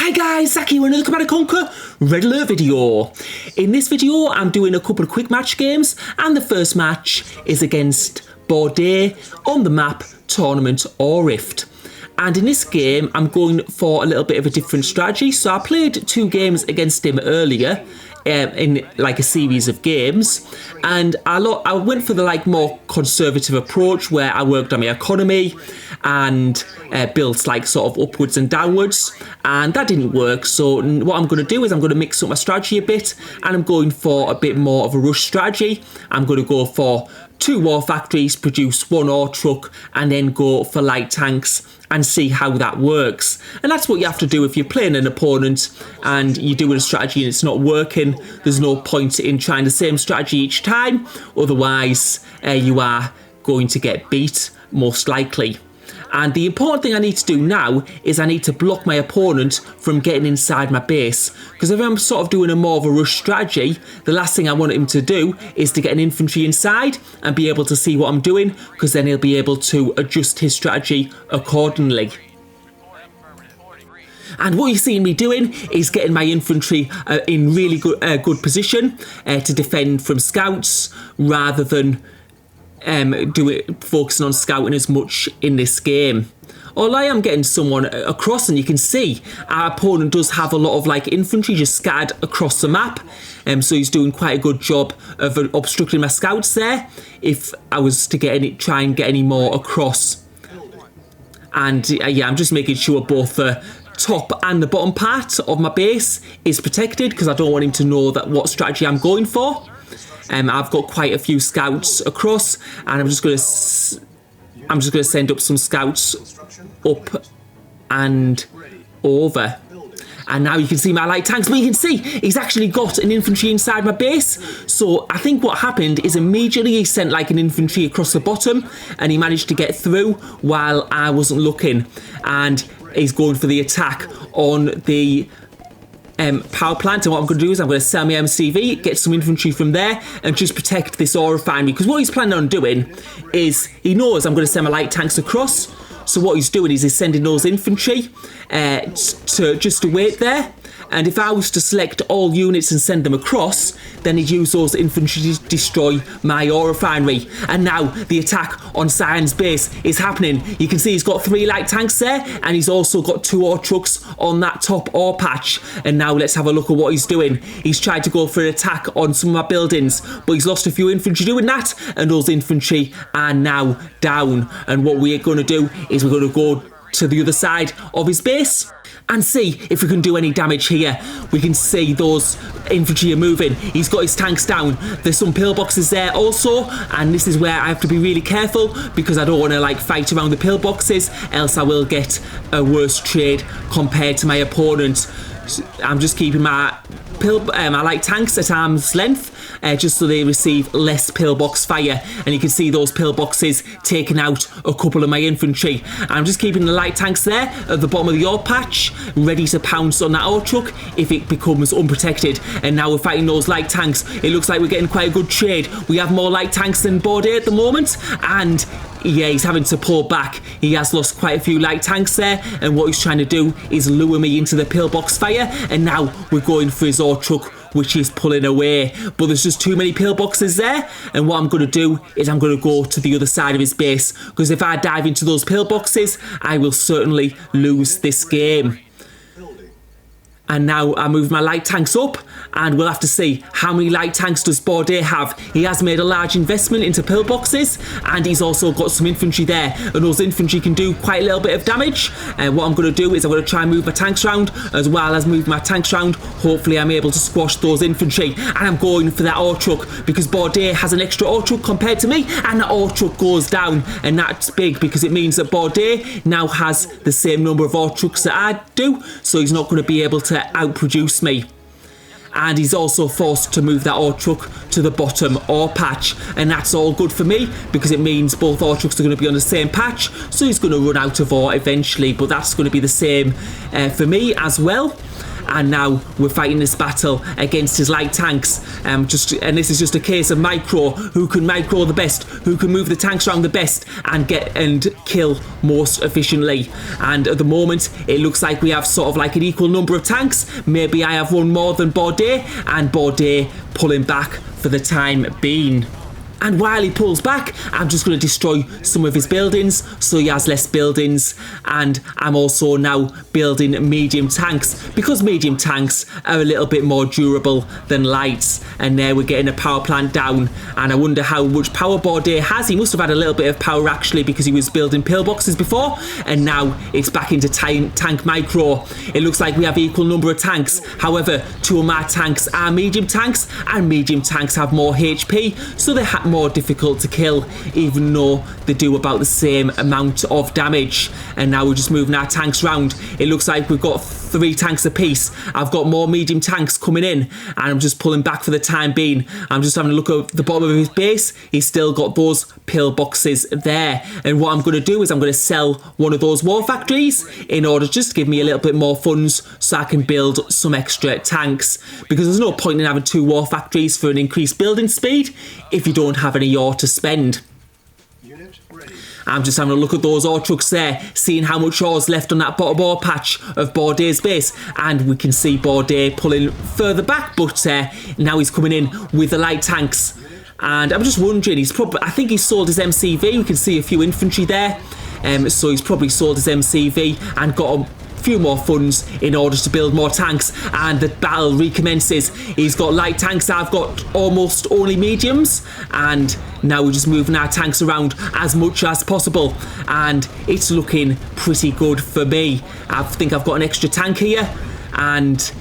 Hi guys, Zach here with another Command & Conquer Red Alert video. In this video I'm doing a couple of quick match games, and the first match is against Bordeaux on the map Tournament or Rift. And in this game I'm going for a little bit of a different strategy. So I played 2 games against him earlier in like a series of games, and I went for the more conservative approach where I worked on my economy and built sort of upwards and downwards, and that didn't work. So what I'm going to do is I'm going to mix up my strategy a bit, and I'm going for a bit more of a rush strategy. I'm going to go for 2 war factories, produce 1 ore truck, and then go for light tanks and see how that works. And that's what you have to do if you're playing an opponent and you're doing a strategy and it's not working. There's no point in trying the same strategy each time, otherwise you are going to get beat most likely. And the important thing I need to do now is I need to block my opponent from getting inside my base. Because if I'm sort of doing a more of a rush strategy, the last thing I want him to do is to get an infantry inside and be able to see what I'm doing, because then he'll be able to adjust his strategy accordingly. And what you're seeing me doing is getting my infantry in really good position to defend from scouts, rather than focusing on scouting as much in this game. Although I am getting someone across, and you can see our opponent does have a lot of infantry just scattered across the map, so he's doing quite a good job of obstructing my scouts there if I was to try and get any more across. And yeah, I'm just making sure both the top and the bottom part of my base is protected, because I don't want him to know what strategy I'm going for. I've got quite a few scouts across, and I'm just going to send up some scouts up and over. And now you can see my light tanks, but you can see he's actually got an infantry inside my base. So I think what happened is immediately he sent an infantry across the bottom, and he managed to get through while I wasn't looking. And he's going for the attack on the power plant, and what I'm going to do is I'm going to sell my MCV, get some infantry from there, and just protect this ore refinery. Because what he's planning on doing is he knows I'm going to send my light tanks across. So what he's doing is he's sending those infantry to wait there. And if I was to select all units and send them across, then he'd use those infantry to destroy my ore refinery. And now the attack on Cyan's base is happening. You can see he's got 3 light tanks there, and he's also got 2 ore trucks on that top ore patch. And now let's have a look at what he's doing. He's tried to go for an attack on some of my buildings, but he's lost a few infantry doing that, and those infantry are now down. And what we're going to do is we're going to go to the other side of his base and see if we can do any damage here. We can see those infantry are moving. He's got his tanks down. There's some pillboxes there also, and this is where I have to be really careful, because I don't want to fight around the pillboxes, else I will get a worse trade compared to my opponent. I'm just keeping my light tanks at arm's length, just so they receive less pillbox fire. And you can see those pillboxes taking out a couple of my infantry. I'm just keeping the light tanks there at the bottom of the ore patch, ready to pounce on that ore truck if it becomes unprotected. And now we're fighting those light tanks. It looks like we're getting quite a good trade. We have more light tanks than Bordeaux at the moment, and yeah, he's having to pull back. He has lost quite a few light tanks there, and what he's trying to do is lure me into the pillbox fire. And now we're going for his ore truck, which is pulling away, but there's just too many pillboxes there. And what I'm going to do is I'm going to go to the other side of his base, because if I dive into those pillboxes, I will certainly lose this game. And now I move my light tanks up, and we'll have to see how many light tanks does Bordeaux have. He has made a large investment into pillboxes, and he's also got some infantry there, and those infantry can do quite a little bit of damage. And what I'm going to do is I'm going to try and move my tanks around. As well as move my tanks around, hopefully I'm able to squash those infantry. And I'm going for that ore truck, because Bordeaux has an extra ore truck compared to me, and that ore truck goes down. And that's big, because it means that Bordeaux now has the same number of ore trucks that I do, so he's not going to be able to outproduce me. And he's also forced to move that ore truck to the bottom ore patch, and that's all good for me, because it means both ore trucks are going to be on the same patch, so he's going to run out of ore eventually, but that's going to be the same for me as well. and now we're fighting this battle against his light tanks. And this is just a case of micro, who can micro the best, who can move the tanks around the best and get and kill most efficiently. And at the moment it looks like we have sort of like an equal number of tanks. Maybe I have one more than Bordet, and Bordet pulling back for the time being. And while he pulls back, I'm just going to destroy some of his buildings so he has less buildings. And I'm also now building medium tanks, because medium tanks are a little bit more durable than lights. And there we're getting a power plant down. And I wonder how much power Bordet has. He must have had a little bit of power actually, because he was building pillboxes before. And now it's back into tank micro. It looks like we have equal number of tanks. However, 2 of my tanks are medium tanks, and medium tanks have more HP. So they're more difficult to kill, even though they do about the same amount of damage. And now we're just moving our tanks around. It looks like we've got 3 tanks apiece. I've got more medium tanks coming in, and I'm just pulling back for the time being. I'm just having a look at the bottom of his base. He's still got those pillboxes there, and what I'm going to do is I'm going to sell one of those war factories in order to just give me a little bit more funds so I can build some extra tanks, because there's no point in having 2 war factories for an increased building speed if you don't have any ore to spend. I'm just having a look at those ore trucks there, seeing how much ore is left on that bottom ore patch of Bordet's base, and we can see Bordet pulling further back, but now he's coming in with the light tanks. And I'm just wondering, I think he's sold his MCV. We can see a few infantry there, so he's probably sold his MCV and got a few more funds in order to build more tanks. And the battle recommences. He's got light tanks, I've got almost only mediums, and now we're just moving our tanks around as much as possible, and it's looking pretty good for me. I think I've got an extra tank here, and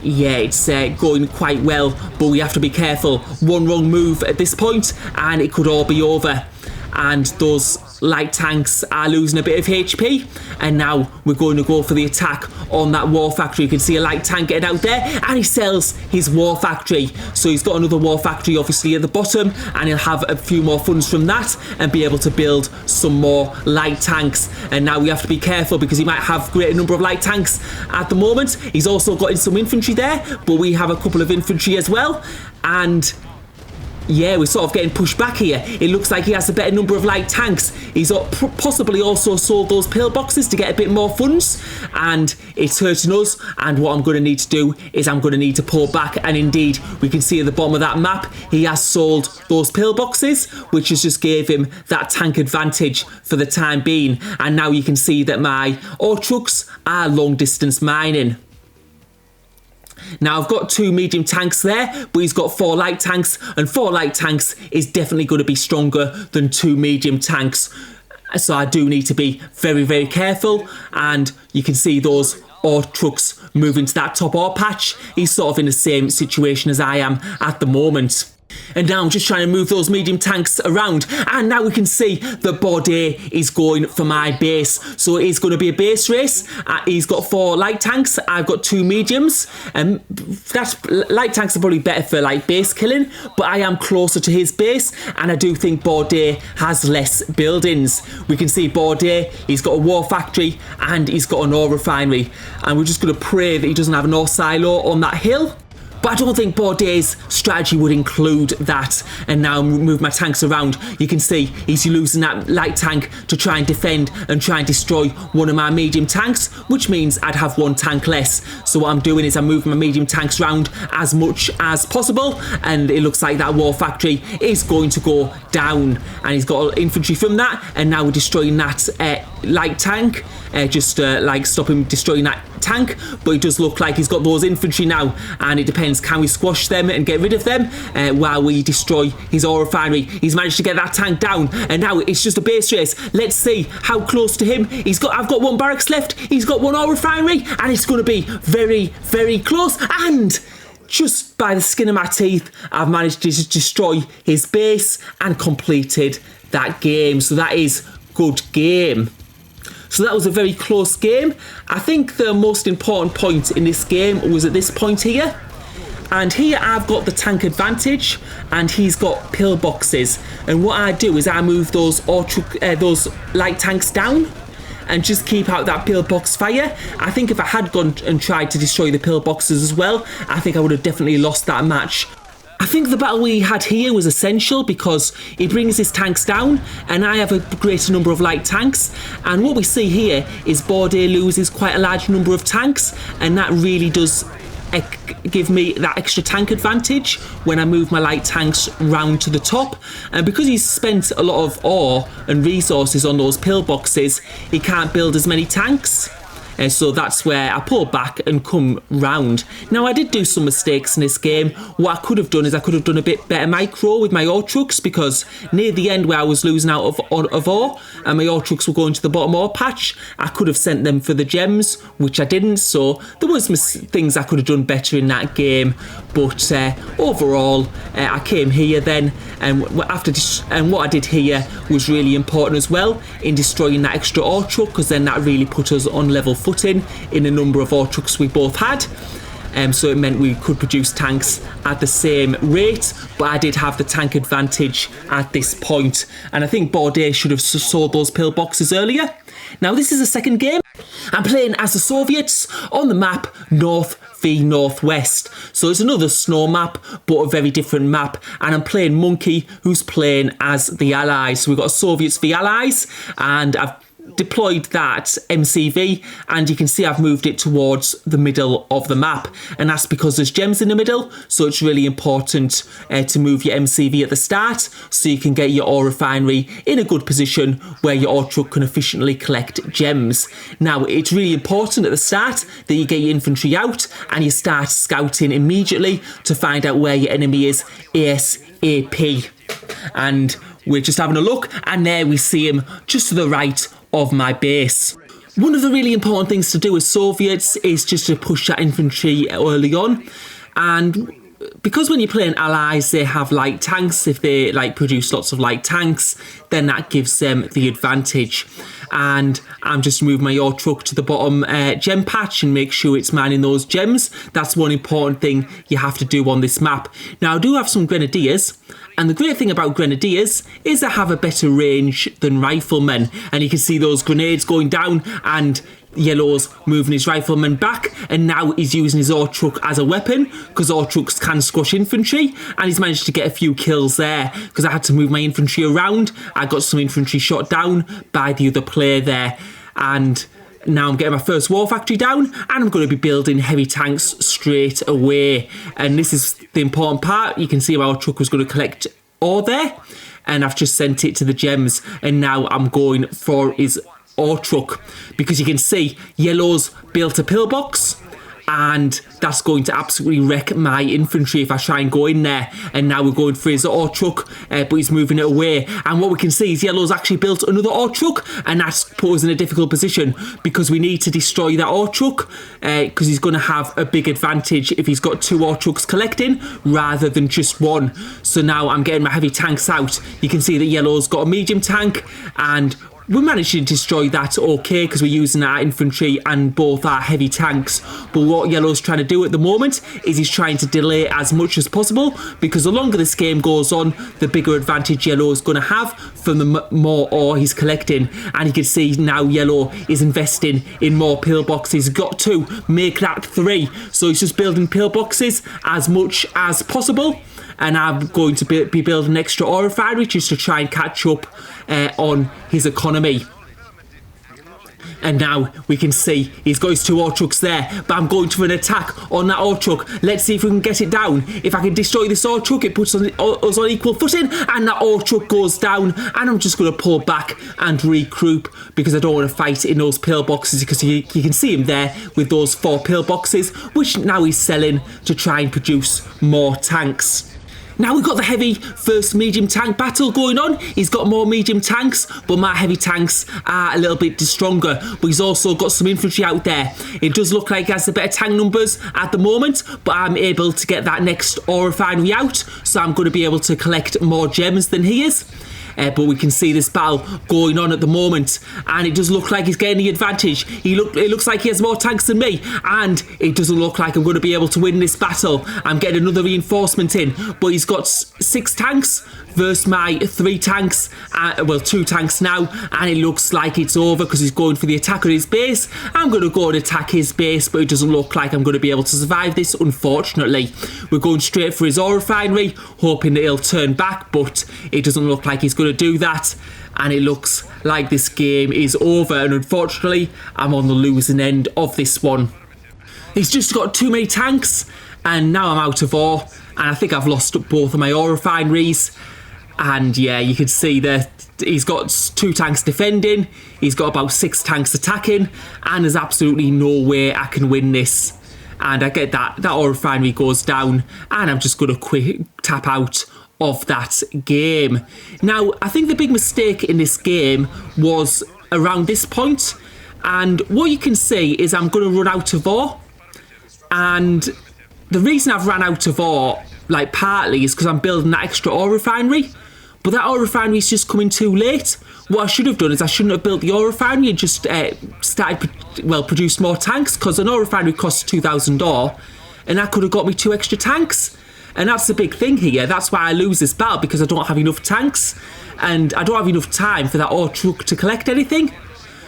yeah, it's going quite well, but we have to be careful. One wrong move at this point and it could all be over. And those light tanks are losing a bit of HP, and now we're going to go for the attack on that war factory. You can see a light tank getting out there, and he sells his war factory. So he's got another war factory obviously at the bottom, and he'll have a few more funds from that and be able to build some more light tanks. And now we have to be careful, because he might have a greater number of light tanks at the moment. He's also got some infantry there, but we have a couple of infantry as well, and yeah, we're sort of getting pushed back here. It looks like he has a better number of light tanks. He's possibly also sold those pillboxes to get a bit more funds, and it's hurting us. And what I'm going to need to do is I'm going to need to pull back, and indeed we can see at the bottom of that map he has sold those pillboxes, which has just gave him that tank advantage for the time being. And now you can see that my ore trucks are long distance mining. Now I've got 2 medium tanks there, but he's got 4 light tanks, and 4 light tanks is definitely going to be stronger than 2 medium tanks. So I do need to be very, very careful. And you can see those ore trucks moving to that top ore patch. He's sort of in the same situation as I am at the moment. And now I'm just trying to move those medium tanks around, and now we can see that Bordet is going for my base. So it is going to be a base race. He's got 4 light tanks, I've got 2 mediums, and light tanks are probably better for like base killing, but I am closer to his base, and I do think Bordet has less buildings. We can see Bordet, he's got a war factory and he's got an ore refinery, and we're just going to pray that he doesn't have an ore silo on that hill. But I don't think Bordet's strategy would include that. And now move my tanks around. You can see he's using that light tank to try and defend and try and destroy one of my medium tanks, which means I'd have 1 tank less. So what I'm doing is I'm moving my medium tanks around as much as possible, and it looks like that war factory is going to go down, and he's got infantry from that, and now we're destroying that light tank, like stop him destroying that tank. But it does look like he's got those infantry now, and it depends, can we squash them and get rid of them while we destroy his ore refinery. He's managed to get that tank down, and now it's just a base race. Let's see how close to him I've got 1 barracks left, he's got 1 ore refinery, and it's going to be very, very close. And just by the skin of my teeth, I've managed to destroy his base and completed that game. So that is good game. So that was a very close game. I think the most important point in this game was at this point here. And here I've got the tank advantage, and he's got pillboxes. And what I do is I move those light tanks down, and just keep out that pillbox fire. I think if I had gone and tried to destroy the pillboxes as well, I think I would have definitely lost that match. I think the battle we had here was essential because it brings his tanks down, and I have a greater number of light tanks, and what we see here is Bordet loses quite a large number of tanks, and that really does give me that extra tank advantage when I move my light tanks round to the top. And because he's spent a lot of ore and resources on those pillboxes, he can't build as many tanks. And so that's where I pull back and come round. Now, I did do some mistakes in this game. What I could have done is I could have done a bit better micro with my ore trucks, because near the end where I was losing out of ore and my ore trucks were going to the bottom ore patch, I could have sent them for the gems, which I didn't. So there was things I could have done better in that game. But overall, I came here then, and what I did here was really important as well in destroying that extra ore truck, because then that really put us on level footing in a number of ore trucks we both had. So it meant we could produce tanks at the same rate, but I did have the tank advantage at this point, and I think Bordet should have sold those pillboxes earlier. Now, this is the second game. I'm playing as the Soviets on the map North v Northwest. So it's another snow map, but a very different map, and I'm playing Monkey, who's playing as the Allies. So we've got Soviets v Allies, and I've deployed that MCV, and you can see I've moved it towards the middle of the map, and that's because there's gems in the middle, so it's really important to move your MCV at the start so you can get your ore refinery in a good position where your ore truck can efficiently collect gems. Now, it's really important at the start that you get your infantry out and you start scouting immediately to find out where your enemy is ASAP. And we're just having a look, and there we see him just to the right of my base. One of the really important things to do as Soviets is just to push that infantry early on, and because when you're playing Allies, they have light tanks. If they produce lots of light tanks, then that gives them the advantage. And I'm just moving my ore truck to the bottom gem patch and make sure it's mining those gems. That's one important thing you have to do on this map. Now, I do have some grenadiers, and the great thing about grenadiers is they have a better range than riflemen, and you can see those grenades going down, and Yellow's moving his rifleman back, and now he's using his ore truck as a weapon, because ore trucks can squash infantry, and he's managed to get a few kills there because I had to move my infantry around. I got some infantry shot down by the other player there, and now I'm getting my first war factory down, and I'm going to be building heavy tanks straight away. And this is the important part. You can see our truck was going to collect ore there, and I've just sent it to the gems, and now I'm going for his ore truck, because you can see Yellow's built a pillbox, and that's going to absolutely wreck my infantry if I try and go in there. And now we're going for his ore truck, but he's moving it away, and what we can see is Yellow's actually built another ore truck, and that's put us in a difficult position because we need to destroy that ore truck, because he's going to have a big advantage if he's got two ore trucks collecting rather than just one. So now I'm getting my heavy tanks out. You can see that Yellow's got a medium tank, and we managed to destroy that okay because we're using our infantry and both our heavy tanks. But what Yellow's trying to do at the moment is he's trying to delay as much as possible, because the longer this game goes on, the bigger advantage Yellow is going to have from the more ore he's collecting. And you can see now Yellow is investing in more pillboxes. He's got to make that 3. So he's just building pillboxes as much as possible. And I'm going to be building an extra ore refinery just to try and catch up on his economy. And now we can see he's got his 2 ore trucks there, but I'm going for an attack on that ore truck. Let's see if we can get it down. If I can destroy this ore truck, it puts us on equal footing, and that ore truck goes down, and I'm just going to pull back and regroup because I don't want to fight in those pillboxes, because you can see him there with those 4 pillboxes, which now he's selling to try and produce more tanks. Now we've got the heavy first medium tank battle going on. He's got more medium tanks, but my heavy tanks are a little bit stronger. But he's also got some infantry out there. It does look like he has the better tank numbers at the moment, but I'm able to get that next ore refinery out, so I'm going to be able to collect more gems than he is. but we can see this battle going on at the moment, and it does look like he's getting the advantage. It looks like he has more tanks than me, and it doesn't look like I'm going to be able to win this battle. I'm getting another reinforcement in, but he's got 6 tanks versus my 3 tanks, well, 2 tanks now, and it looks like it's over because he's going for the attack on his base. I'm going to go and attack his base, but it doesn't look like I'm going to be able to survive this, unfortunately. We're going straight for his ore refinery, hoping that he'll turn back, but it doesn't look like he's going to do that, and it looks like this game is over, and unfortunately, I'm on the losing end of this one. He's just got too many tanks, and now I'm out of ore, and I think I've lost both of my ore refineries. And yeah, you can see that he's got 2 tanks defending, he's got about 6 tanks attacking, and there's absolutely no way I can win this. And I get that ore refinery goes down, and I'm just going to tap out of that game. Now, I think the big mistake in this game was around this point, and what you can see is I'm going to run out of ore, and the reason I've ran out of ore, like, partly is because I'm building that extra ore refinery. But that ore refinery is just coming too late. What I should have done is I shouldn't have built the ore refinery and just produced more tanks, because an ore refinery costs 2,000 ore, and that could have got me 2 extra tanks. And that's the big thing here. That's why I lose this battle, because I don't have enough tanks, and I don't have enough time for that ore truck to collect anything.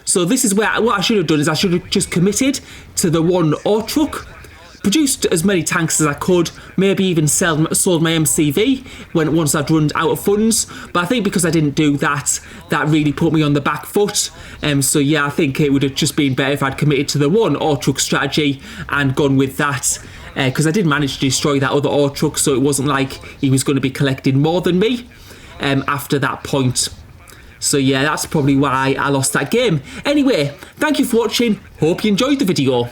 So this is where what I should have done is I should have just committed to the 1 ore truck, produced as many tanks as I could, maybe even sold my MCV once I'd run out of funds. But I think because I didn't do that, that really put me on the back foot. So yeah, I think it would have just been better if I'd committed to the 1 ore truck strategy and gone with that. Because I did manage to destroy that other ore truck, so it wasn't like he was going to be collecting more than me after that point. So yeah, that's probably why I lost that game. Anyway, thank you for watching. Hope you enjoyed the video.